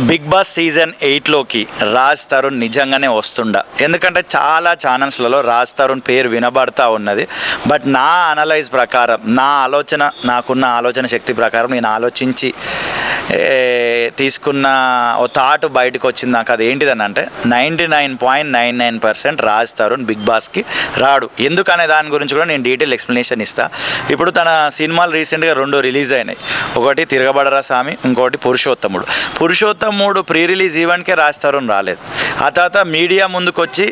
Big Boss season 8లోకి రాజ్ తరుణ్ నిజంగానే వస్తుండా. ఎందుకంటే చాలా ఛానల్స్లలో రాజ్ తరుణ్ పేరు వినబడతా ఉన్నది. బట్ నా అనలైజ్ ప్రకారం, నాకున్న ఆలోచన శక్తి ప్రకారం నేను ఆలోచించి తీసుకున్న ఓ థాట్ బయటకు వచ్చింది నాకు. అది ఏంటిదని అంటే 99.99% రాజ్ తరుణ్ బిగ్ బాస్కి రాడు. ఎందుకనే దాని గురించి కూడా నేను డీటెయిల్ ఎక్స్ప్లెనేషన్ ఇస్తాను. ఇప్పుడు తన సినిమాలు రీసెంట్గా 2 రిలీజ్ అయినాయి. ఒకటి తిరగబడరా స్వామి, ఇంకోటి పురుషోత్తముడు ప్రీ రిలీజ్ ఈవెంట్కే రాజ్ తరుణ్ రాలేదు. ఆ తర్వాత మీడియా ముందుకు వచ్చి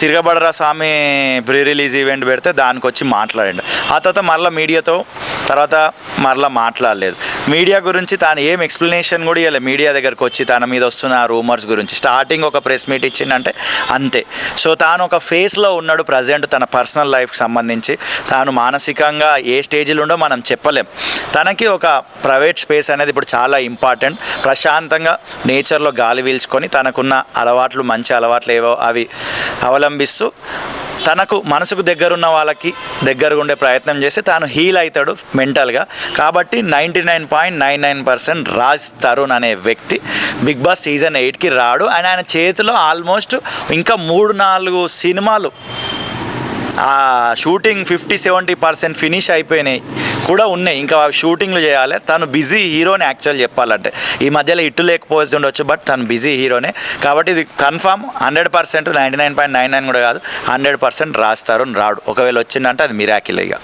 తిరగబడరా స్వామి ప్రీ రిలీజ్ ఈవెంట్ పెడితే దానికి వచ్చి మాట్లాడండి. ఆ తర్వాత మరలా మాట్లాడలేదు. మీడియా గురించి తాను ఏం ఎక్స్ప్లెనేషన్ కూడా ఇవ్వలేదు. మీడియా దగ్గరకు వచ్చి తన మీద వస్తున్న రూమర్స్ గురించి స్టార్టింగ్ ఒక ప్రెస్ మీట్ ఇచ్చిందంటే అంతే. సో తాను ఒక ఫేస్లో ఉన్నాడు ప్రజెంట్. తన పర్సనల్ లైఫ్కి సంబంధించి తాను మానసికంగా ఏ స్టేజ్లో ఉండో మనం చెప్పలేం. తనకి ఒక ప్రైవేట్ స్పేస్ అనేది ఇప్పుడు చాలా ఇంపార్టెంట్. ప్రశాంతంగా నేచర్లో గాలి పీల్చుకొని తనకున్న అలవాట్లు, మంచి అలవాట్లు ఏవో అవి అవలంబిస్తూ తనకు మనసుకు దగ్గరున్న వాళ్ళకి దగ్గరగా ఉండే ప్రయత్నం చేసి తాను హీల్ అవుతాడు మెంటల్గా. కాబట్టి 99.99% రాజ్ తరుణ్ అనే వ్యక్తి బిగ్ బాస్ సీజన్ 8కి రాడు. అండ్ ఆయన చేతిలో ఆల్మోస్ట్ ఇంకా 3-4 సినిమాలు ఆ షూటింగ్ 50-70% ఫినిష్ అయిపోయినాయి కూడా ఉన్నాయి. ఇంకా షూటింగ్లు చేయాలి. తను బిజీ హీరోనే యాక్చువల్ చెప్పాలంటే. ఈ మధ్యలో ఇట్టు లేకపోతుండొచ్చు, బట్ తను బిజీ హీరోనే. కాబట్టి ఇది కన్ఫామ్ 100%, 99.99 కూడా కాదు, 100% రాజ్ తరుణ్ రాడు. ఒకవేళ వచ్చిందంటే అది మిరాకిల్ ఇక.